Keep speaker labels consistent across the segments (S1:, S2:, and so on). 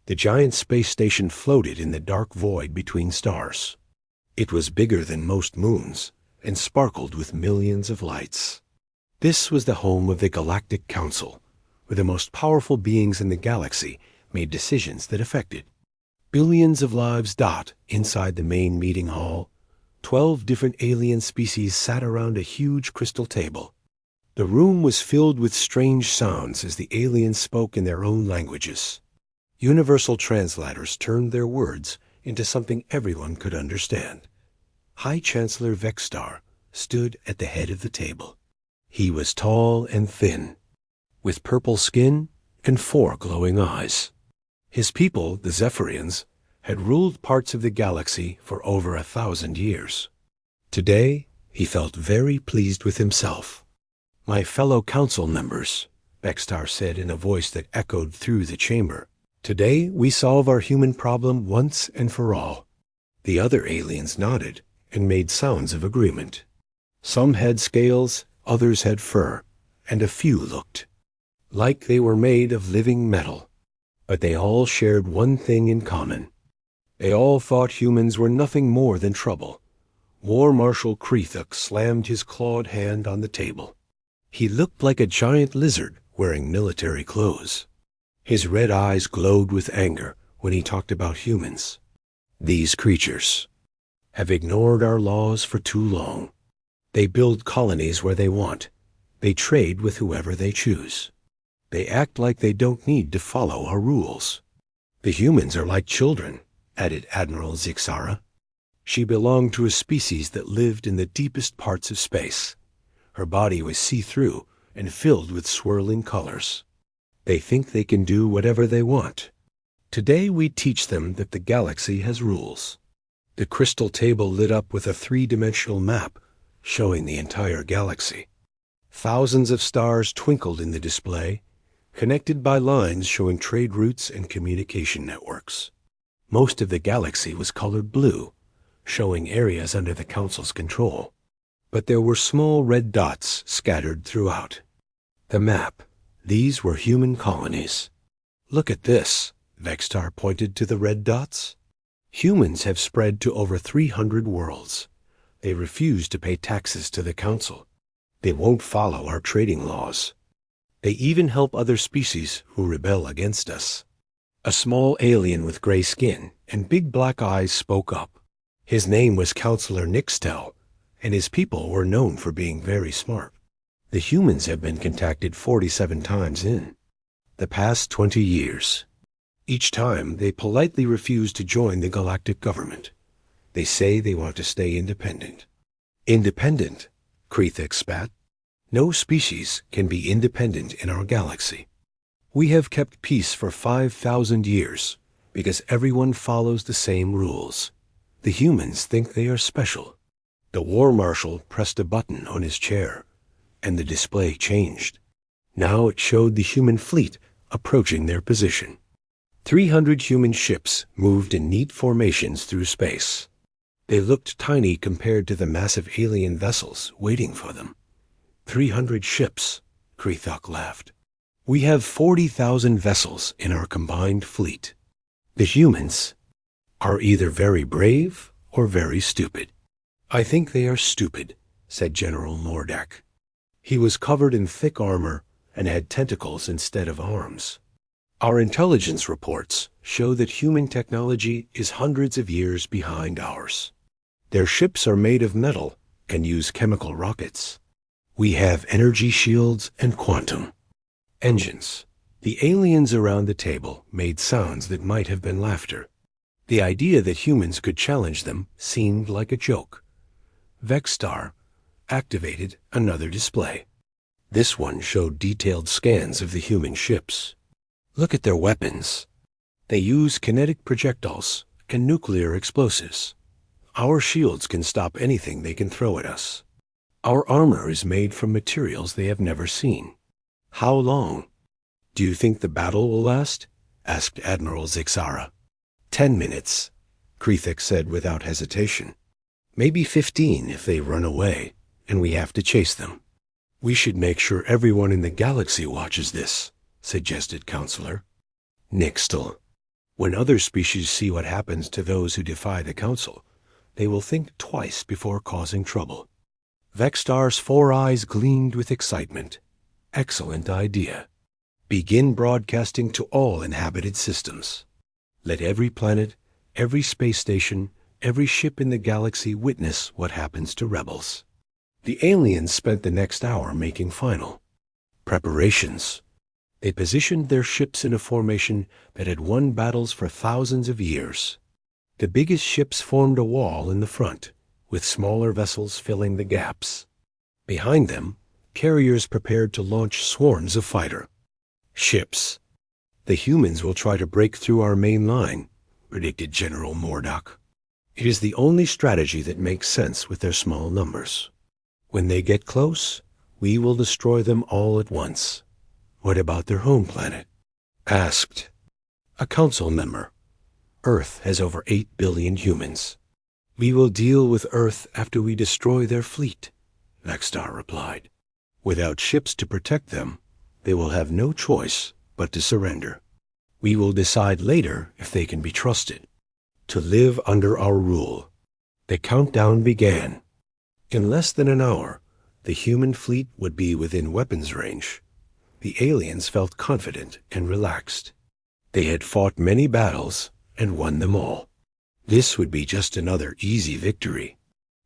S1: The giant space station floated in the dark void between stars. It was bigger than most moons and sparkled with millions of lights. This was the home of the Galactic Council, where the most powerful beings in the galaxy made decisions that affected. Billions of lives dot inside the main meeting hall. 12 different alien species sat around a huge crystal table. The room was filled with strange sounds as the aliens spoke in their own languages. Universal translators turned their words into something everyone could understand. High Chancellor Vexstar stood at the head of the table. He was tall and thin, with purple skin and 4 glowing eyes. His people, the Zephyrians, had ruled parts of the galaxy for over 1,000 years. Today, he felt very pleased with himself. "My fellow council members," Vexstar said in a voice that echoed through the chamber, "today we solve our human problem once and for all." The other aliens nodded and made sounds of agreement. Some had scales, others had fur, and a few looked like they were made of living metal. But they all shared one thing in common. They all thought humans were nothing more than trouble. War Marshal Krethuk slammed his clawed hand on the table. He looked like a giant lizard wearing military clothes. His red eyes glowed with anger when he talked about humans. "These creatures have ignored our laws for too long. They build colonies where they want. They trade with whoever they choose. They act like they don't need to follow our rules. The humans are like children," added Admiral Zixara. She belonged to a species that lived in the deepest parts of space. Her body was see-through and filled with swirling colors. "They think they can do whatever they want. Today we teach them that the galaxy has rules." The crystal table lit up with a 3-dimensional map showing the entire galaxy. Thousands of stars twinkled in the display, connected by lines showing trade routes and communication networks. Most of the galaxy was colored blue, showing areas under the Council's control. But there were small red dots scattered throughout. The map. These were human colonies. "Look at this," Vexstar pointed to the red dots. "Humans have spread to over 300 worlds. They refuse to pay taxes to the Council. They won't follow our trading laws. They even help other species who rebel against us." A small alien with gray skin and big black eyes spoke up. His name was Counselor Nixtel, and his people were known for being very smart. "The humans have been contacted 47 times in the past 20 years. Each time, they politely refuse to join the galactic government. They say they want to stay independent." "Independent?" Krethuk spat. "No species can be independent in our galaxy. We have kept peace for 5,000 years because everyone follows the same rules. The humans think they are special." The War Marshal pressed a button on his chair, and the display changed. Now it showed the human fleet approaching their position. 300 human ships moved in neat formations through space. They looked tiny compared to the massive alien vessels waiting for them. 300 ships, Krethuk laughed. "We have 40,000 vessels in our combined fleet. The humans are either very brave or very stupid." "I think they are stupid," said General Mordak. He was covered in thick armor and had tentacles instead of arms. "Our intelligence reports show that human technology is hundreds of years behind ours. Their ships are made of metal and use chemical rockets. We have energy shields and quantum engines." The aliens around the table made sounds that might have been laughter. The idea that humans could challenge them seemed like a joke. Vexstar activated another display. This one showed detailed scans of the human ships. "Look at their weapons. They use kinetic projectiles and nuclear explosives. Our shields can stop anything they can throw at us. Our armor is made from materials they have never seen." "How long do you think the battle will last?" asked Admiral Zixara. 10 minutes, Krethuk said without hesitation. "Maybe 15 if they run away, and we have to chase them." "We should make sure everyone in the galaxy watches this," suggested Counselor Nixtel. When other species see what happens to those who defy the council, they will think twice before causing trouble. Vexstar's 4 eyes gleamed with excitement. Excellent idea. Begin broadcasting to all inhabited systems. Let every planet, every space station, every ship in the galaxy witness what happens to rebels. The aliens spent the next hour making final preparations. They positioned their ships in a formation that had won battles for thousands of years. The biggest ships formed a wall in the front, with smaller vessels filling the gaps. Behind them, carriers prepared to launch swarms of fighter ships. The humans will try to break through our main line, predicted General Mordock. It is the only strategy that makes sense with their small numbers. When they get close, we will destroy them all at once. What about their home planet? Asked a council member. Earth has over 8 billion humans. We will deal with Earth after we destroy their fleet, Vexstar replied. Without ships to protect them, they will have no choice but to surrender. We will decide later if they can be trusted to live under our rule. The countdown began. In less than an hour, the human fleet would be within weapons range. The aliens felt confident and relaxed. They had fought many battles and won them all. This would be just another easy victory.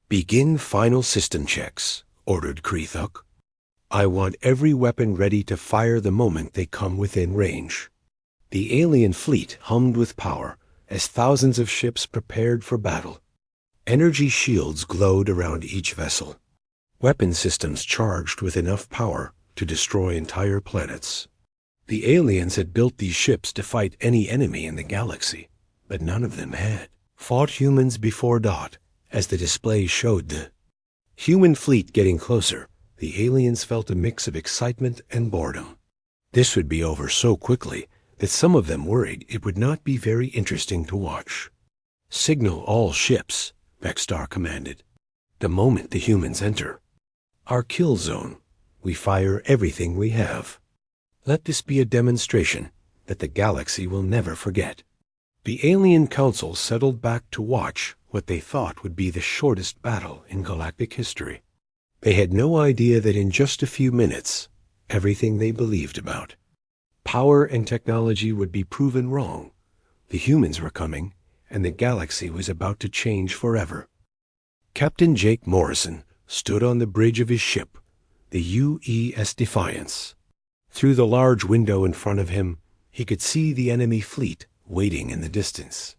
S1: Begin final system checks, ordered Kreethuk. I want every weapon ready to fire the moment they come within range. The alien fleet hummed with power as thousands of ships prepared for battle. Energy shields glowed around each vessel. Weapon systems charged with enough power to destroy entire planets. The aliens had built these ships to fight any enemy in the galaxy, but none of them had fought humans before Dot, as the display showed the human fleet getting closer. The aliens felt a mix of excitement and boredom. This would be over so quickly that some of them worried it would not be very interesting to watch. Signal all ships, Vexstar commanded. The moment the humans enter our kill zone, we fire everything we have. Let this be a demonstration that the galaxy will never forget. The alien council settled back to watch what they thought would be the shortest battle in galactic history. They had no idea that in just a few minutes, everything they believed about power and technology would be proven wrong. The humans were coming, and the galaxy was about to change forever. Captain Jake Morrison stood on the bridge of his ship, the UES Defiance. Through the large window in front of him, he could see the enemy fleet waiting in the distance.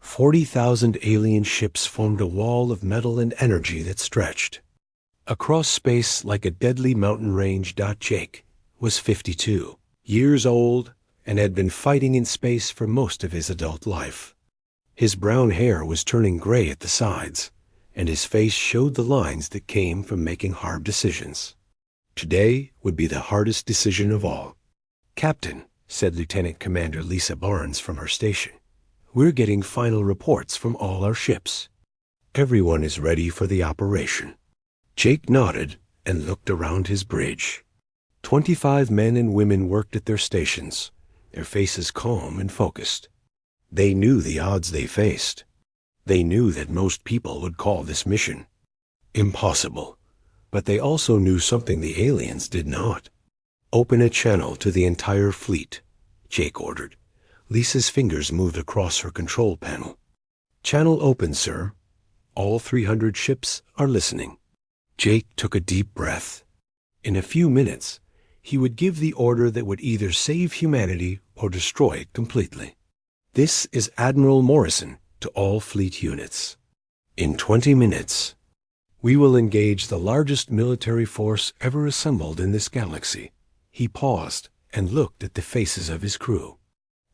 S1: 40,000 alien ships formed a wall of metal and energy that stretched across space like a deadly mountain range. Jake was 52 years old and had been fighting in space for most of his adult life. His brown hair was turning gray at the sides, and his face showed the lines that came from making hard decisions. Today would be the hardest decision of all. Captain, said Lieutenant Commander Lisa Barnes from her station, we're getting final reports from all our ships. Everyone is ready for the operation. Jake nodded and looked around his bridge. 25 men and women worked at their stations, their faces calm and focused. They knew the odds they faced. They knew that most people would call this mission impossible, but they also knew something the aliens did not. Open a channel to the entire fleet, Jake ordered. Lisa's fingers moved across her control panel. Channel open, sir. All 300 ships are listening. Jake took a deep breath. In a few minutes, he would give the order that would either save humanity or destroy it completely. This is Admiral Morrison to all fleet units. In 20 minutes, we will engage the largest military force ever assembled in this galaxy. He paused and looked at the faces of his crew.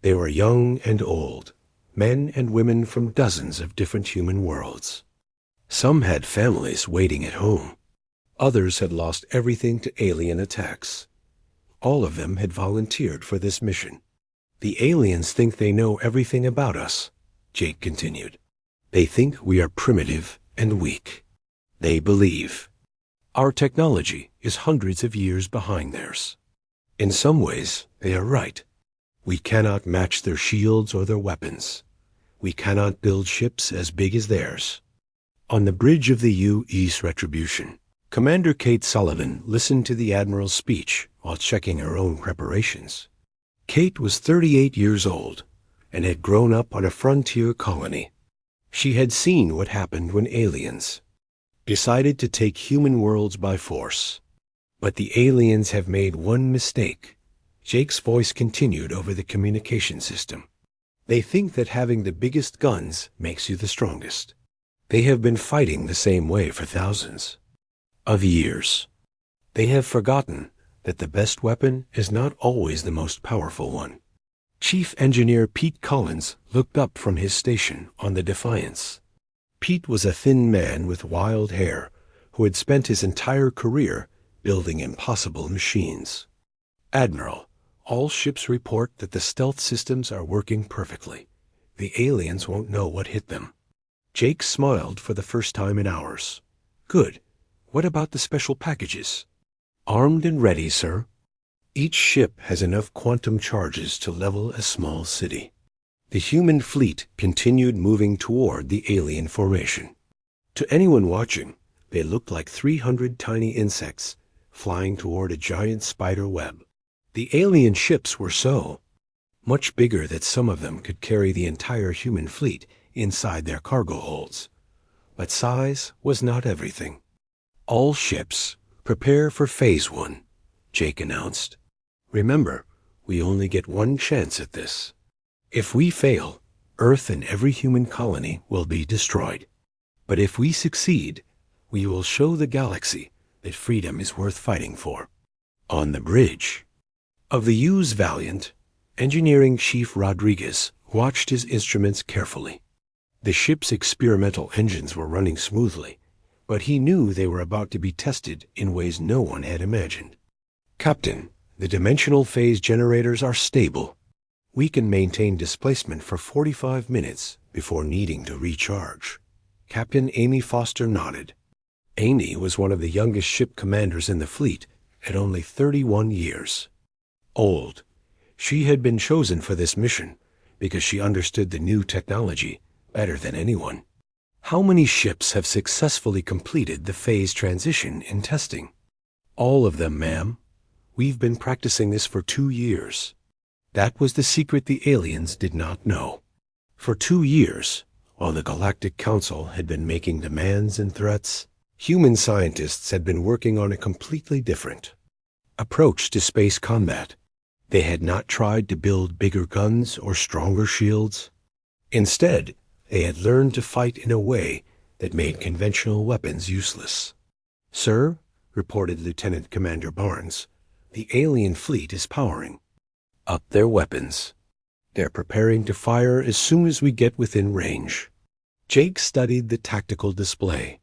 S1: They were young and old, men and women from dozens of different human worlds. Some had families waiting at home. Others had lost everything to alien attacks. All of them had volunteered for this mission. The aliens think they know everything about us, Jake continued. They think we are primitive and weak. They believe our technology is hundreds of years behind theirs. In some ways, they are right. We cannot match their shields or their weapons. We cannot build ships as big as theirs. On the bridge of the U.S. Retribution, Commander Kate Sullivan listened to the Admiral's speech while checking her own preparations. Kate was 38 years old and had grown up on a frontier colony. She had seen what happened when aliens decided to take human worlds by force. But the aliens have made one mistake. Jake's voice continued over the communication system. They think that having the biggest guns makes you the strongest. They have been fighting the same way for thousands of years. They have forgotten that the best weapon is not always the most powerful one. Chief Engineer Pete Collins looked up from his station on the Defiance. Pete was a thin man with wild hair who had spent his entire career building impossible machines. Admiral, all ships report that the stealth systems are working perfectly. The aliens won't know what hit them. Jake smiled for the first time in hours. Good. What about the special packages? Armed and ready, sir. Each ship has enough quantum charges to level a small city. The human fleet continued moving toward the alien formation. To anyone watching, they looked like 300 tiny insects flying toward a giant spider web. The alien ships were so much bigger that some of them could carry the entire human fleet inside their cargo holds. But size was not everything. All ships, prepare for Phase 1, Jake announced. Remember, we only get one chance at this. If we fail, Earth and every human colony will be destroyed. But if we succeed, we will show the galaxy that freedom is worth fighting for. On the bridge of the U.S. Valiant, Engineering Chief Rodriguez watched his instruments carefully. The ship's experimental engines were running smoothly, but he knew they were about to be tested in ways no one had imagined. Captain, the dimensional phase generators are stable. We can maintain displacement for 45 minutes before needing to recharge. Captain Amy Foster nodded. Amy was one of the youngest ship commanders in the fleet at only 31 years old. She had been chosen for this mission because she understood the new technology better than anyone. How many ships have successfully completed the phase transition in testing? All of them, ma'am. We've been practicing this for 2 years. That was the secret the aliens did not know. For 2 years, while the Galactic Council had been making demands and threats, human scientists had been working on a completely different approach to space combat. They had not tried to build bigger guns or stronger shields. Instead, they had learned to fight in a way that made conventional weapons useless. Sir, reported Lieutenant Commander Barnes, the alien fleet is powering up their weapons. They're preparing to fire as soon as we get within range. Jake studied the tactical display.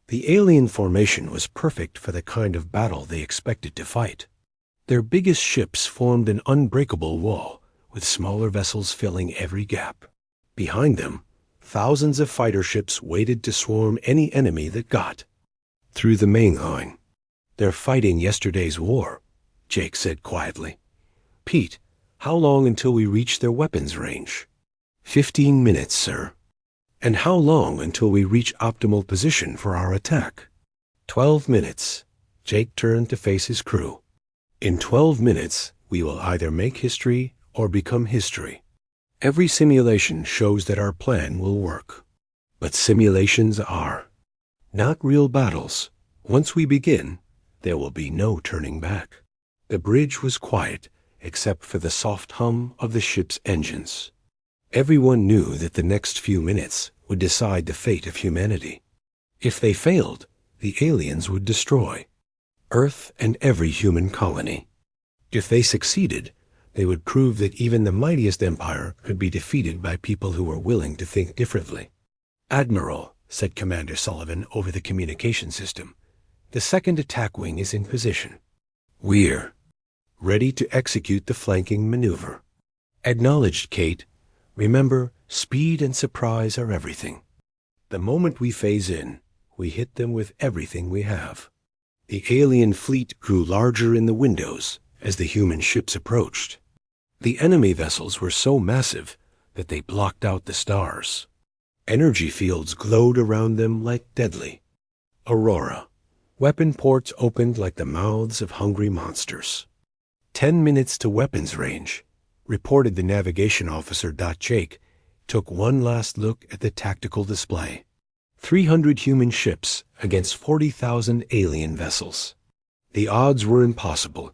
S1: The alien formation was perfect for the kind of battle they expected to fight. Their biggest ships formed an unbreakable wall, with smaller vessels filling every gap. Behind them, thousands of fighter ships waited to swarm any enemy that got through the main line. They're fighting yesterday's war, Jake said quietly. Pete, how long until we reach their weapons range? 15 minutes, sir. And how long until we reach optimal position for our attack? 12 minutes. Jake turned to face his crew. In 12 minutes, we will either make history or become history. Every simulation shows that our plan will work. But simulations are not real battles. Once we begin, there will be no turning back. The bridge was quiet, except for the soft hum of the ship's engines. Everyone knew that the next few minutes would decide the fate of humanity. If they failed, the aliens would destroy Earth and every human colony. If they succeeded, they would prove that even the mightiest empire could be defeated by people who were willing to think differently. Admiral, said Commander Sullivan over the communication system, the second attack wing is in position. We're ready to execute the flanking maneuver. Acknowledged, Kate. Remember, speed and surprise are everything. The moment we phase in, we hit them with everything we have. The alien fleet grew larger in the windows as the human ships approached. The enemy vessels were so massive that they blocked out the stars. Energy fields glowed around them like deadly aurora. Weapon ports opened like the mouths of hungry monsters. 10 minutes to weapons range, reported the navigation officer. Jake took one last look at the tactical display. 300 human ships against 40,000 alien vessels. The odds were impossible,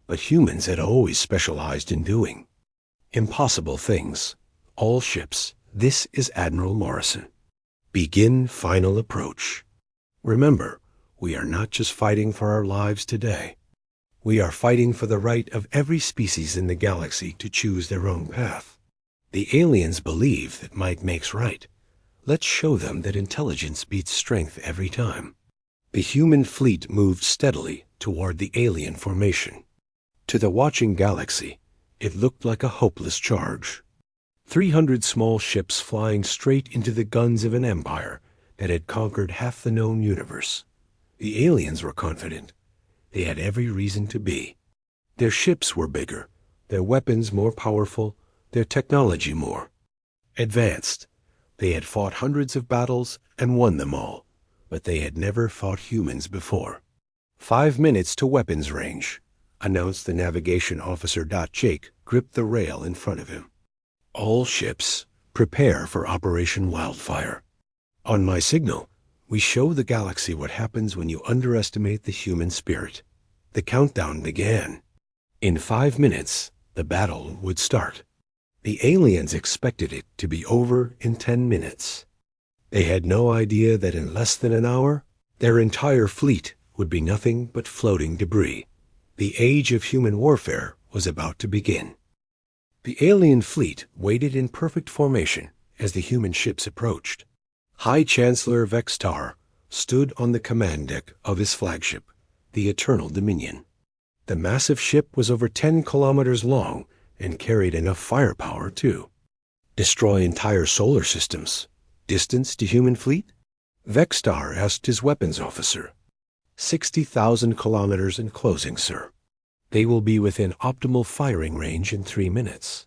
S1: but humans had always specialized in doing impossible things. All ships, this is Admiral Morrison. Begin final approach. Remember, we are not just fighting for our lives today. We are fighting for the right of every species in the galaxy to choose their own path. The aliens believe that might makes right. Let's show them that intelligence beats strength every time. The human fleet moved steadily toward the alien formation. To the watching galaxy, it looked like a hopeless charge. 300 small ships flying straight into the guns of an empire that had conquered half the known universe. The aliens were confident. They had every reason to be. Their ships were bigger, their weapons more powerful, their technology more advanced. They had fought hundreds of battles and won them all, but they had never fought humans before. 5 minutes to weapons range, announced the navigation officer. Jake gripped the rail in front of him. All ships, prepare for Operation Wildfire. On my signal, we show the galaxy what happens when you underestimate the human spirit. The countdown began. In 5 minutes, the battle would start. The aliens expected it to be over in 10 minutes. They had no idea that in less than an hour, their entire fleet would be nothing but floating debris. The age of human warfare was about to begin. The alien fleet waited in perfect formation as the human ships approached. High Chancellor Vextar stood on the command deck of his flagship, the Eternal Dominion. The massive ship was over 10 kilometers long and carried enough firepower to destroy entire solar systems. Distance to human fleet? Vextar asked his weapons officer. 60,000 kilometers in closing, sir. They will be within optimal firing range in 3 minutes.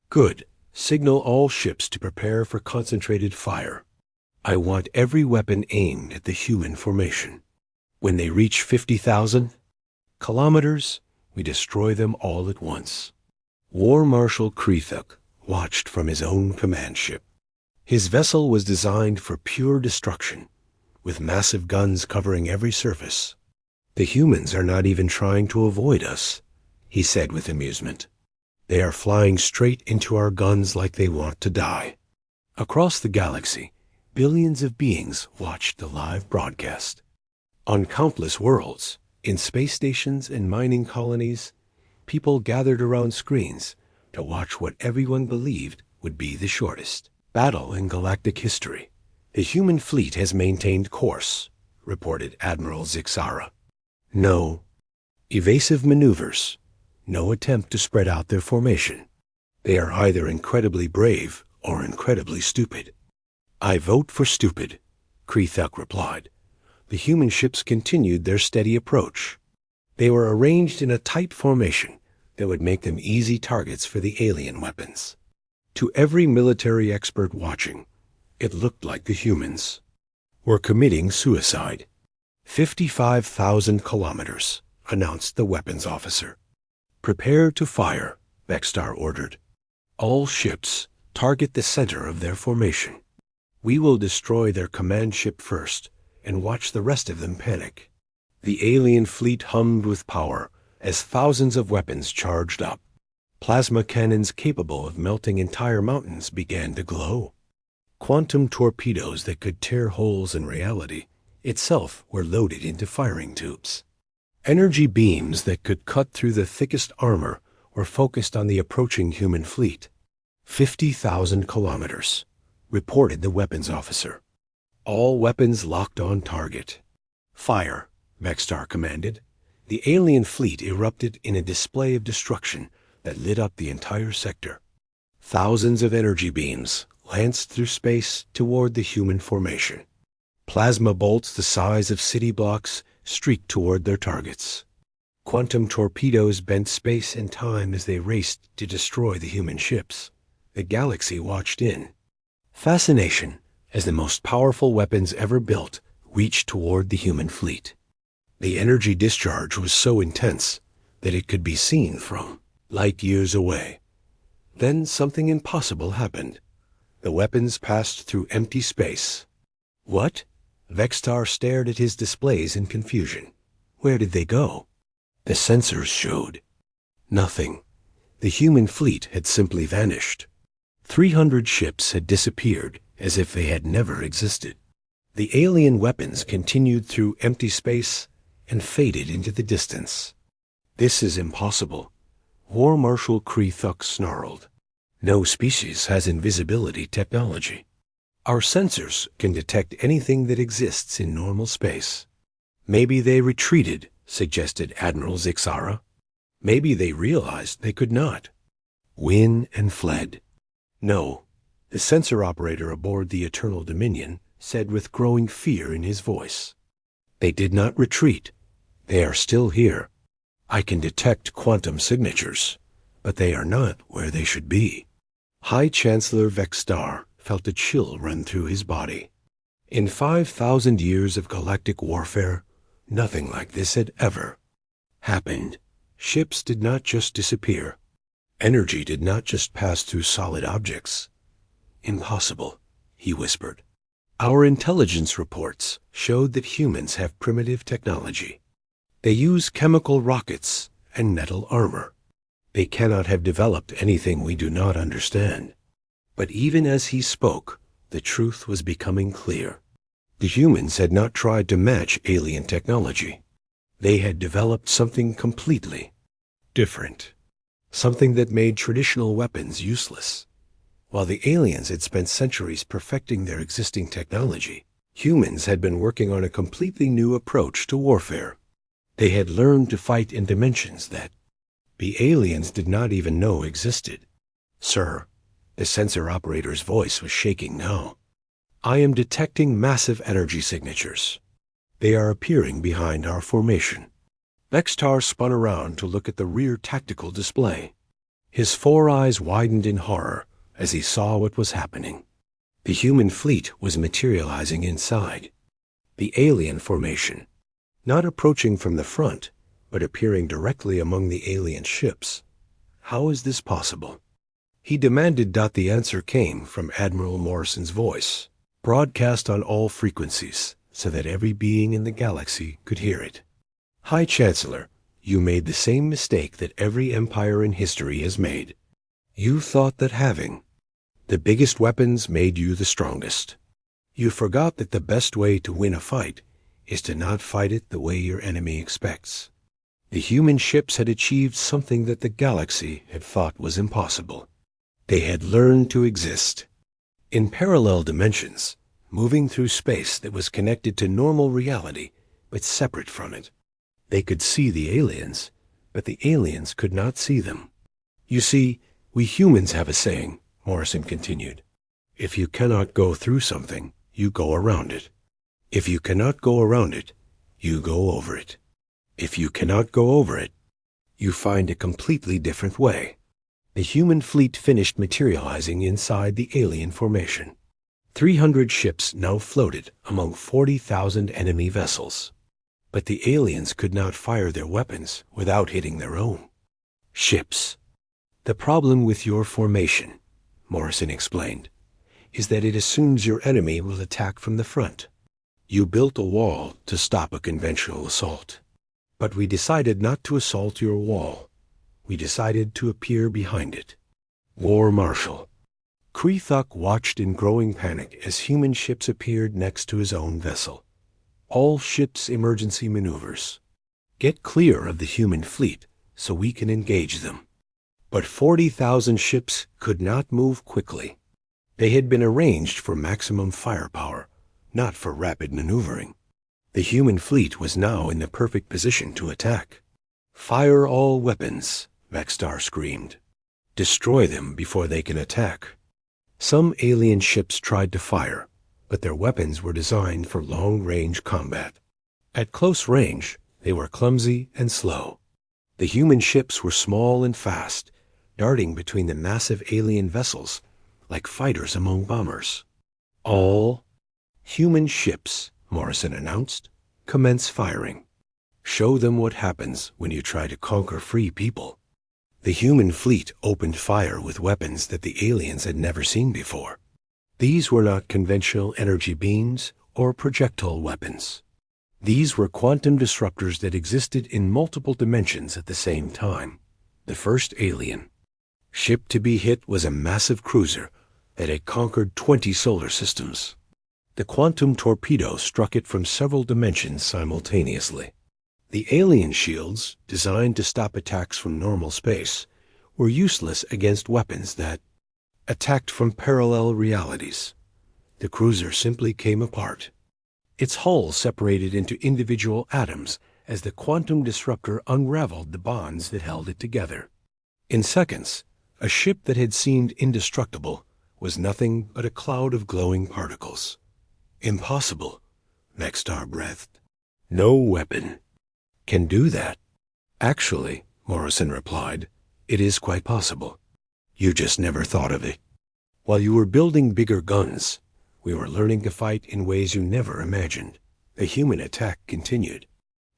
S1: Good. Signal all ships to prepare for concentrated fire. I want every weapon aimed at the human formation. When they reach 50,000 kilometers, we destroy them all at once. War Marshal Krethuk watched from his own command ship. His vessel was designed for pure destruction, with massive guns covering every surface. The humans are not even trying to avoid us, he said with amusement. They are flying straight into our guns like they want to die. Across the galaxy, billions of beings watched the live broadcast. On countless worlds, in space stations and mining colonies, people gathered around screens to watch what everyone believed would be the shortest battle in galactic history. The human fleet has maintained course, reported Admiral Zixara. No evasive maneuvers, no attempt to spread out their formation. They are either incredibly brave or incredibly stupid. I vote for stupid, Krethuk replied. The human ships continued their steady approach. They were arranged in a tight formation that would make them easy targets for the alien weapons. To every military expert watching, it looked like the humans were committing suicide. 55,000 kilometers, announced the weapons officer. Prepare to fire, Vextar ordered. All ships target the center of their formation. We will destroy their command ship first and watch the rest of them panic. The alien fleet hummed with power as thousands of weapons charged up. Plasma cannons capable of melting entire mountains began to glow. Quantum torpedoes that could tear holes in reality itself were loaded into firing tubes. Energy beams that could cut through the thickest armor were focused on the approaching human fleet. 50,000 kilometers, reported the weapons officer. All weapons locked on target. Fire, Vextar commanded. The alien fleet erupted in a display of destruction that lit up the entire sector. Thousands of energy beams lanced through space toward the human formation. Plasma bolts the size of city blocks streaked toward their targets. Quantum torpedoes bent space and time as they raced to destroy the human ships. The galaxy watched in. Fascination, as the most powerful weapons ever built, reached toward the human fleet. The energy discharge was so intense that it could be seen from light years away. Then something impossible happened. The weapons passed through empty space. What? Vextar stared at his displays in confusion. Where did they go? The sensors showed nothing. The human fleet had simply vanished. 300 ships had disappeared as if they had never existed. The alien weapons continued through empty space and faded into the distance. This is impossible. War Marshal Krethuk snarled. No species has invisibility technology. Our sensors can detect anything that exists in normal space. Maybe they retreated, suggested Admiral Zixara. Maybe they realized they could not. Win and fled. No, the sensor operator aboard the Eternal Dominion said with growing fear in his voice. They did not retreat. They are still here. I can detect quantum signatures, but they are not where they should be. High Chancellor Vextar felt a chill run through his body. In 5,000 years of galactic warfare, nothing like this had ever happened. Ships did not just disappear. Energy did not just pass through solid objects. Impossible, he whispered. Our intelligence reports showed that humans have primitive technology. They use chemical rockets and metal armor. They cannot have developed anything we do not understand. But even as he spoke, the truth was becoming clear. The humans had not tried to match alien technology. They had developed something completely different. Something that made traditional weapons useless. While the aliens had spent centuries perfecting their existing technology, humans had been working on a completely new approach to warfare. They had learned to fight in dimensions that the aliens did not even know existed. Sir, the sensor operator's voice was shaking now. I am detecting massive energy signatures. They are appearing behind our formation. Vextar spun around to look at the rear tactical display. His four eyes widened in horror as he saw what was happening. The human fleet was materializing inside. The alien formation, not approaching from the front, but appearing directly among the alien ships. How is this possible? He demanded. The answer came from Admiral Morrison's voice, broadcast on all frequencies so that every being in the galaxy could hear it. High Chancellor, you made the same mistake that every empire in history has made. You thought that having the biggest weapons made you the strongest. You forgot that the best way to win a fight is to not fight it the way your enemy expects. The human ships had achieved something that the galaxy had thought was impossible. They had learned to exist in parallel dimensions, moving through space that was connected to normal reality, but separate from it. They could see the aliens, but the aliens could not see them. You see, we humans have a saying, Morrison continued. If you cannot go through something, you go around it. If you cannot go around it, you go over it. If you cannot go over it, you find a completely different way. The human fleet finished materializing inside the alien formation. 300 ships now floated among 40,000 enemy vessels. But the aliens could not fire their weapons without hitting their own ships. The problem with your formation, Morrison explained, is that it assumes your enemy will attack from the front. You built a wall to stop a conventional assault. But we decided not to assault your wall. We decided to appear behind it. War Marshal. Krethuk watched in growing panic as human ships appeared next to his own vessel. All ships' emergency maneuvers. Get clear of the human fleet so we can engage them. But 40,000 ships could not move quickly. They had been arranged for maximum firepower, not for rapid maneuvering. The human fleet was now in the perfect position to attack. Fire all weapons, Vextar screamed. Destroy them before they can attack. Some alien ships tried to fire, but their weapons were designed for long-range combat. At close range, they were clumsy and slow. The human ships were small and fast, darting between the massive alien vessels like fighters among bombers. "All human ships," Morrison announced, "commence firing. Show them what happens when you try to conquer free people." The human fleet opened fire with weapons that the aliens had never seen before. These were not conventional energy beams or projectile weapons. These were quantum disruptors that existed in multiple dimensions at the same time. The first alien ship to be hit was a massive cruiser that had conquered 20 solar systems. The quantum torpedo struck it from several dimensions simultaneously. The alien shields, designed to stop attacks from normal space, were useless against weapons that attacked from parallel realities. The cruiser simply came apart. Its hull separated into individual atoms as the quantum disruptor unraveled the bonds that held it together. In seconds, a ship that had seemed indestructible was nothing but a cloud of glowing particles. "Impossible," Maxstar breathed. "No weapon can do that." "Actually," Morrison replied, "it is quite possible. You just never thought of it. While you were building bigger guns, we were learning to fight in ways you never imagined." The human attack continued.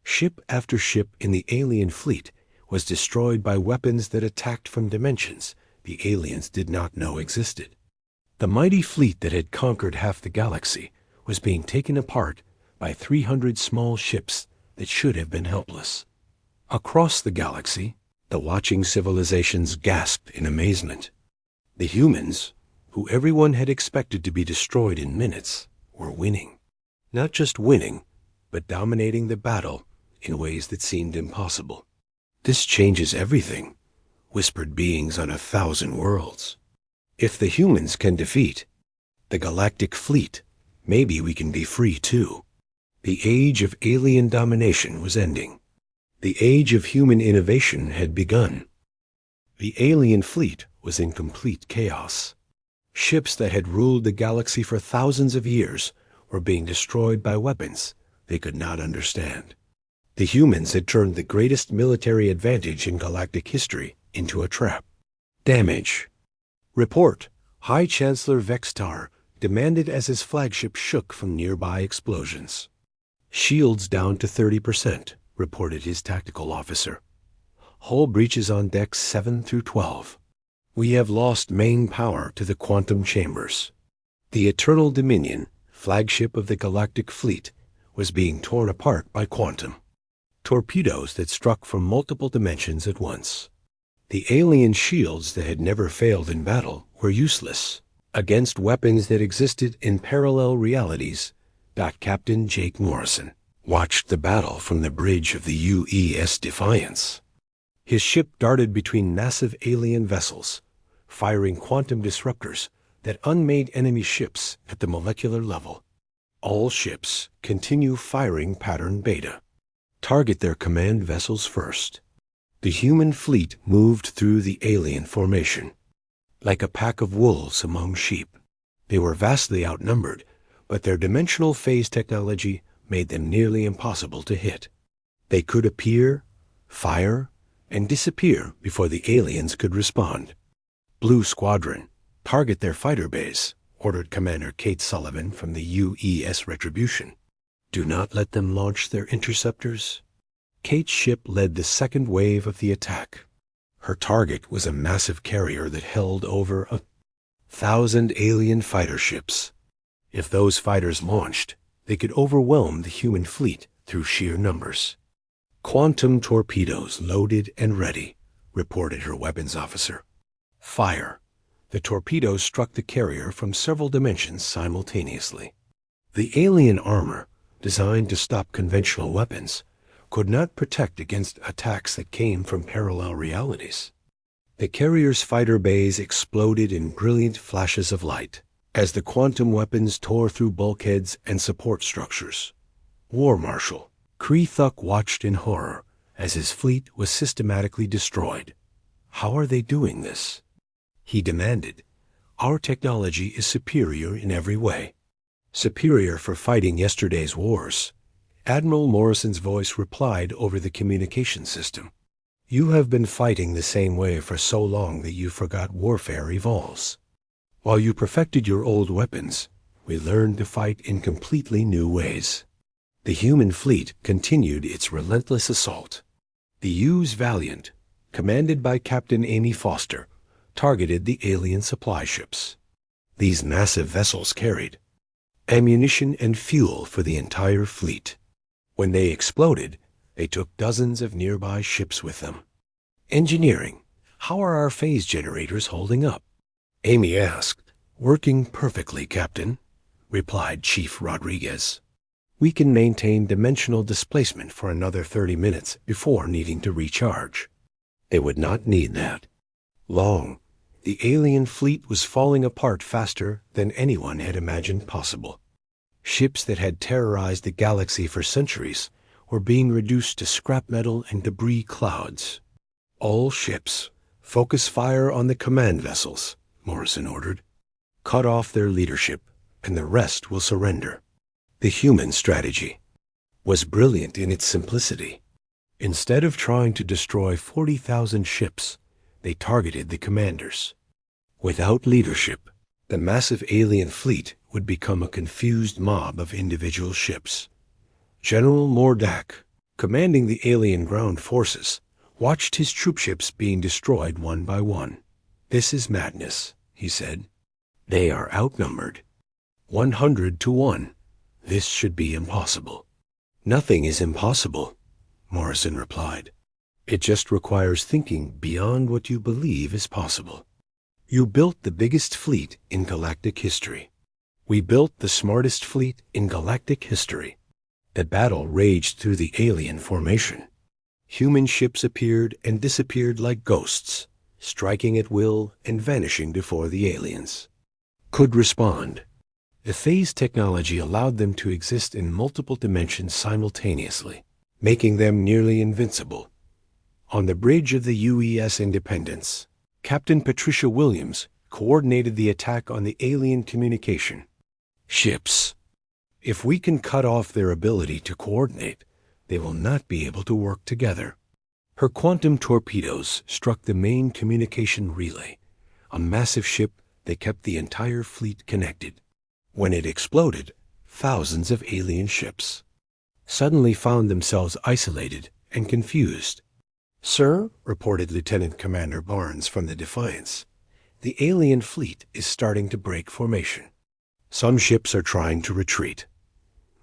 S1: Ship after ship in the alien fleet was destroyed by weapons that attacked from dimensions the aliens did not know existed. The mighty fleet that had conquered half the galaxy was being taken apart by 300 small ships that should have been helpless. Across the galaxy, the watching civilizations gasped in amazement. The humans, who everyone had expected to be destroyed in minutes, were winning. Not just winning, but dominating the battle in ways that seemed impossible. "This changes everything," whispered beings on 1,000 worlds. "If the humans can defeat the galactic fleet, maybe we can be free too." The age of alien domination was ending. The age of human innovation had begun. The alien fleet was in complete chaos. Ships that had ruled the galaxy for thousands of years were being destroyed by weapons they could not understand. The humans had turned the greatest military advantage in galactic history into a trap. "Damage. Report," High Chancellor Vextar demanded as his flagship shook from nearby explosions. "Shields down to 30%, reported his tactical officer. "Hull breaches on decks 7 through 12. We have lost main power to the quantum chambers." The Eternal Dominion, flagship of the galactic fleet, was being torn apart by quantum torpedoes that struck from multiple dimensions at once. The alien shields that had never failed in battle were useless against weapons that existed in parallel realities. Captain Jake Morrison watched the battle from the bridge of the UES Defiance. His ship darted between massive alien vessels, firing quantum disruptors that unmade enemy ships at the molecular level. "All ships continue firing pattern beta. Target their command vessels first." The human fleet moved through the alien formation like a pack of wolves among sheep. They were vastly outnumbered, but their dimensional phase technology made them nearly impossible to hit. They could appear, fire, and disappear before the aliens could respond. "Blue Squadron, target their fighter base," ordered Commander Kate Sullivan from the UES Retribution. "Do not let them launch their interceptors." Kate's ship led the second wave of the attack. Her target was a massive carrier that held over 1,000 alien fighter ships. If those fighters launched, they could overwhelm the human fleet through sheer numbers. "Quantum torpedoes loaded and ready," reported her weapons officer. "Fire." The torpedoes struck the carrier from several dimensions simultaneously. The alien armor, designed to stop conventional weapons, could not protect against attacks that came from parallel realities. The carrier's fighter bays exploded in brilliant flashes of light as the quantum weapons tore through bulkheads and support structures. War Marshal Kreethuk watched in horror as his fleet was systematically destroyed. "How are they doing this?" he demanded. "Our technology is superior in every way." "Superior for fighting yesterday's wars," Admiral Morrison's voice replied over the communication system. You have been fighting the same way for so long that you forgot warfare evolves. While you perfected your old weapons, we learned to fight in completely new ways. The human fleet continued its relentless assault. The U.S. Valiant, commanded by Captain Amy Foster, targeted the alien supply ships. These massive vessels carried ammunition and fuel for the entire fleet. When they exploded, they took dozens of nearby ships with them. Engineering, how are our phase generators holding up? Amy asked. Working perfectly, Captain, replied Chief Rodriguez. We can maintain dimensional displacement for another 30 minutes before needing to recharge. They would not need that. Long, the alien fleet was falling apart faster than anyone had imagined possible. Ships that had terrorized the galaxy for centuries were being reduced to scrap metal and debris clouds. All ships, focus fire on the command vessels, Morrison ordered. Cut off their leadership, and the rest will surrender. The human strategy was brilliant in its simplicity. Instead of trying to destroy 40,000 ships, they targeted the commanders. Without leadership, the massive alien fleet would become a confused mob of individual ships. General Mordak, commanding the alien ground forces, watched his troopships being destroyed one by one. This is madness, he said. They are outnumbered. 100 to 1. This should be impossible. Nothing is impossible, Morrison replied. It just requires thinking beyond what you believe is possible. You built the biggest fleet in galactic history. We built the smartest fleet in galactic history. The battle raged through the alien formation. Human ships appeared and disappeared like ghosts, striking at will and vanishing before the aliens could respond. The phase technology allowed them to exist in multiple dimensions simultaneously, making them nearly invincible. On the bridge of the UES Independence, Captain Patricia Williams coordinated the attack on the alien communication ships. If we can cut off their ability to coordinate, they will not be able to work together. Her quantum torpedoes struck the main communication relay, a massive ship that kept the entire fleet connected. When it exploded, thousands of alien ships suddenly found themselves isolated and confused. Sir, reported Lieutenant Commander Barnes from the Defiance, the alien fleet is starting to break formation. Some ships are trying to retreat.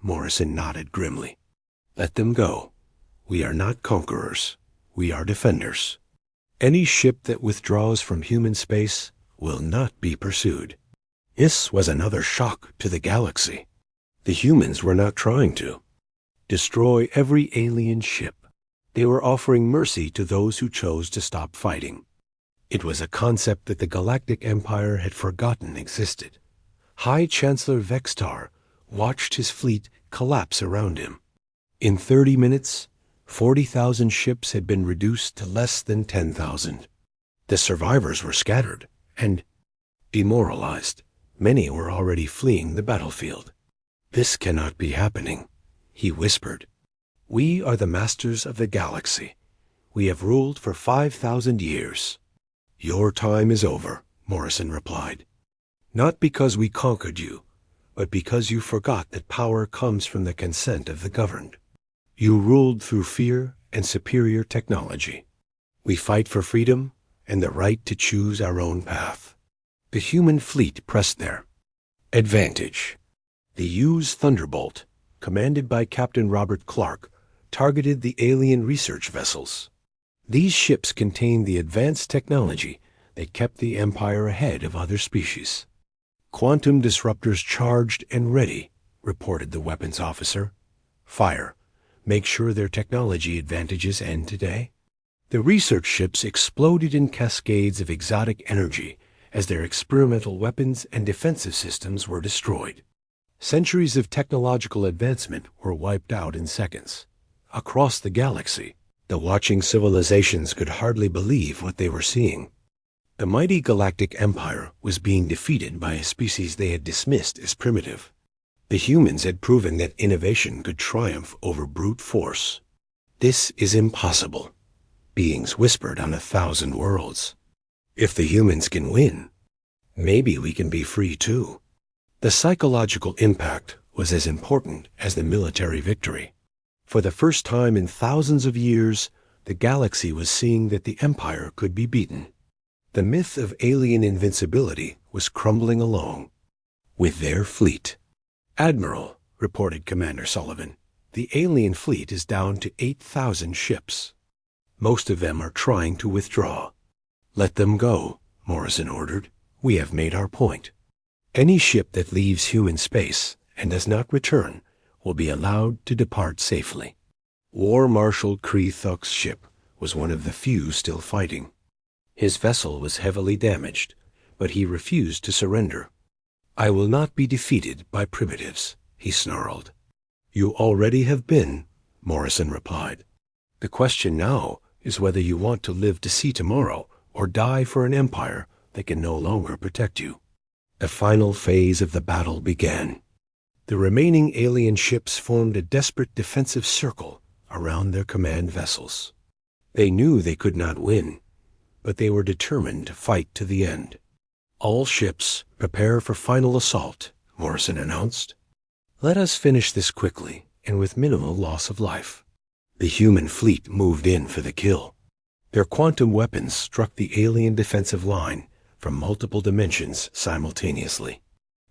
S1: Morrison nodded grimly. Let them go. We are not conquerors. We are defenders. Any ship that withdraws from human space will not be pursued. This was another shock to the galaxy. The humans were not trying to destroy every alien ship. They were offering mercy to those who chose to stop fighting. It was a concept that the Galactic Empire had forgotten existed. High Chancellor Vextar watched his fleet collapse around him. In 30 minutes, 40,000 ships had been reduced to less than 10,000. The survivors were scattered and demoralized. Many were already fleeing the battlefield. This cannot be happening, he whispered. We are the masters of the galaxy. We have ruled for 5,000 years. Your time is over, Morrison replied. Not because we conquered you, but because you forgot that power comes from the consent of the governed. You ruled through fear and superior technology. We fight for freedom and the right to choose our own path. The human fleet pressed their advantage. The U.S. Thunderbolt, commanded by Captain Robert Clark, targeted the alien research vessels. These ships contained the advanced technology that kept the Empire ahead of other species. Quantum disruptors charged and ready, reported the weapons officer. Fire. Make sure their technology advantages end today. The research ships exploded in cascades of exotic energy as their experimental weapons and defensive systems were destroyed. Centuries of technological advancement were wiped out in seconds. Across the galaxy, the watching civilizations could hardly believe what they were seeing. The mighty Galactic Empire was being defeated by a species they had dismissed as primitive. The humans had proven that innovation could triumph over brute force. This is impossible. Beings whispered on 1,000 worlds. If the humans can win, maybe we can be free too. The psychological impact was as important as the military victory. For the first time in thousands of years, the galaxy was seeing that the Empire could be beaten. The myth of alien invincibility was crumbling along with their fleet. "Admiral," reported Commander Sullivan, "the alien fleet is down to 8,000 ships. Most of them are trying to withdraw." "Let them go," Morrison ordered. "We have made our point. Any ship that leaves human space and does not return will be allowed to depart safely." War Marshal Kree Thuk's ship was one of the few still fighting. His vessel was heavily damaged, but he refused to surrender. "I will not be defeated by primitives," he snarled. "You already have been," Morrison replied. "The question now is whether you want to live to see tomorrow or die for an empire that can no longer protect you." The final phase of the battle began. The remaining alien ships formed a desperate defensive circle around their command vessels. They knew they could not win, but they were determined to fight to the end. "All ships, prepare for final assault," Morrison announced. "Let us finish this quickly and with minimal loss of life." The human fleet moved in for the kill. Their quantum weapons struck the alien defensive line from multiple dimensions simultaneously.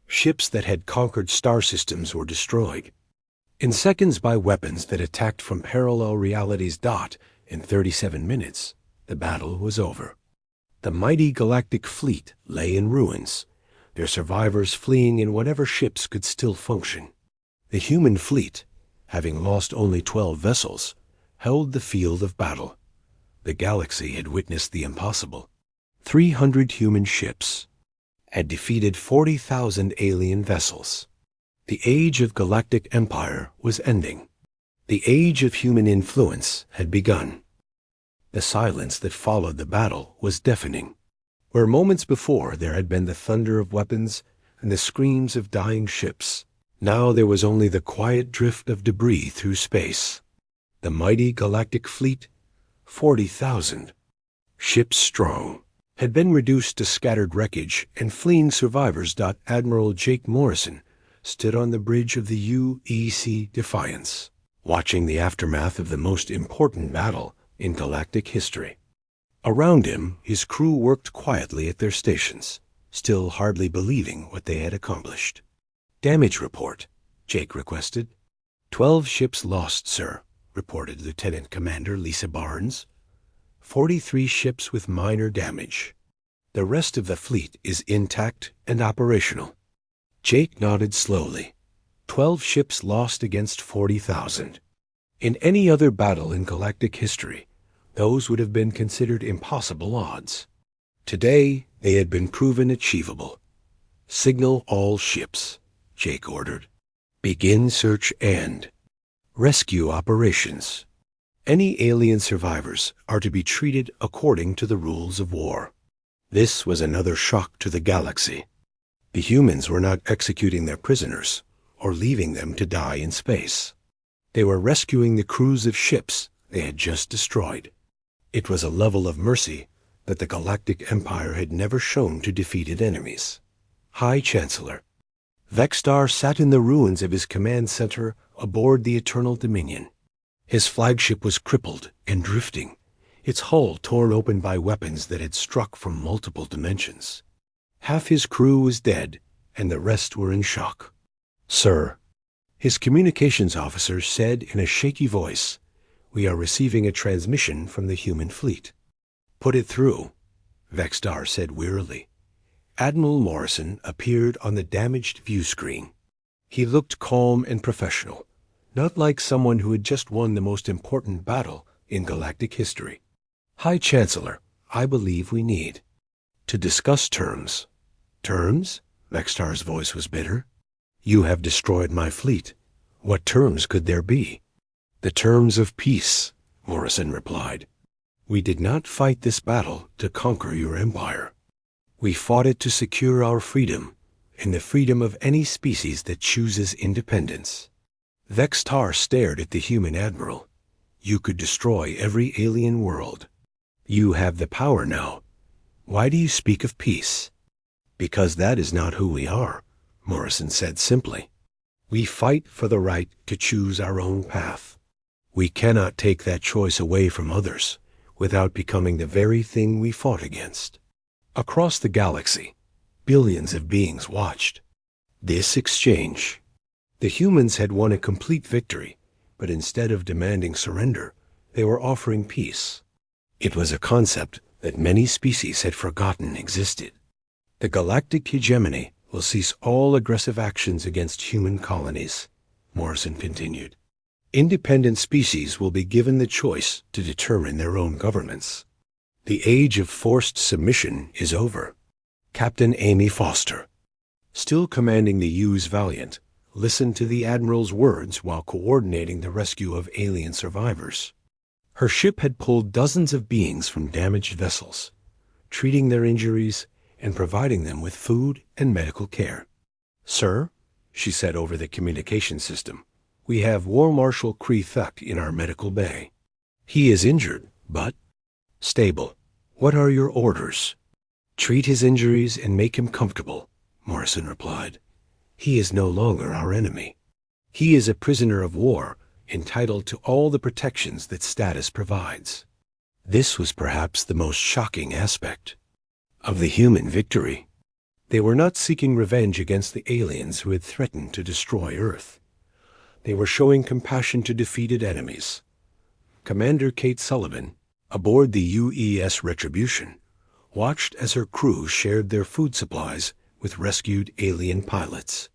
S1: Ships that had conquered star systems were destroyed. In seconds by weapons that attacked from parallel realities. In 37 minutes, the battle was over. The mighty galactic fleet lay in ruins, their survivors fleeing in whatever ships could still function. The human fleet, having lost only 12 vessels, held the field of battle. The galaxy had witnessed the impossible. 300 human ships had defeated 40,000 alien vessels. The age of galactic empire was ending. The age of human influence had begun. The silence that followed the battle was deafening. Where moments before there had been the thunder of weapons and the screams of dying ships, now there was only the quiet drift of debris through space. The mighty galactic fleet, 40,000 ships strong, had been reduced to scattered wreckage and fleeing survivors. Admiral Jake Morrison stood on the bridge of the UEC Defiance, watching the aftermath of the most important battle in galactic history. Around him, his crew worked quietly at their stations, still hardly believing what they had accomplished. "Damage report," Jake requested. 12 ships lost, sir," reported Lieutenant Commander Lisa Barnes. 43 ships with minor damage. The rest of the fleet is intact and operational." Jake nodded slowly. 12 ships lost against 40,000. In any other battle in galactic history, those would have been considered impossible odds. Today, they had been proven achievable. "Signal all ships," Jake ordered. "Begin search and rescue operations. Any alien survivors are to be treated according to the rules of war." This was another shock to the galaxy. The humans were not executing their prisoners or leaving them to die in space. They were rescuing the crews of ships they had just destroyed. It was a level of mercy that the Galactic Empire had never shown to defeated enemies. High Chancellor Vexstar sat in the ruins of his command center aboard the Eternal Dominion. His flagship was crippled and drifting, its hull torn open by weapons that had struck from multiple dimensions. Half his crew was dead, and the rest were in shock. "Sir," his communications officer said in a shaky voice, "we are receiving a transmission from the human fleet." "Put it through," Vexstar said wearily. Admiral Morrison appeared on the damaged view screen. He looked calm and professional, not like someone who had just won the most important battle in galactic history. "High Chancellor, I believe we need to discuss terms." "Terms?" Vexstar's voice was bitter. "You have destroyed my fleet. What terms could there be?" "The terms of peace," Morrison replied. "We did not fight this battle to conquer your empire. We fought it to secure our freedom and the freedom of any species that chooses independence." Vexstar stared at the human admiral. "You could destroy every alien world, You have the power now. Why do you speak of peace? Because that is not who we are, Morrison said simply. We fight for the right to choose our own path. We cannot take that choice away from others without becoming the very thing we fought against. Across the galaxy, billions of beings watched this exchange. The humans had won a complete victory, but instead of demanding surrender, they were offering peace. It was a concept that many species had forgotten existed. The galactic hegemony will cease all aggressive actions against human colonies, Morrison continued. Independent species will be given the choice to determine their own governments. The age of forced submission is over. Captain Amy Foster, still commanding the Hughes Valiant, listened to the Admiral's words while coordinating the rescue of alien survivors. Her ship had pulled dozens of beings from damaged vessels, treating their injuries and providing them with food and medical care. Sir, she said over the communication system, we have War Marshal Kree Thuk in our medical bay. He is injured, but stable. What are your orders? Treat his injuries and make him comfortable, Morrison replied. He is no longer our enemy. He is a prisoner of war, entitled to all the protections that status provides. This was perhaps the most shocking aspect of the human victory. They were not seeking revenge against the aliens who had threatened to destroy Earth. They were showing compassion to defeated enemies. Commander Kate Sullivan, aboard the UES Retribution, watched as her crew shared their food supplies with rescued alien pilots.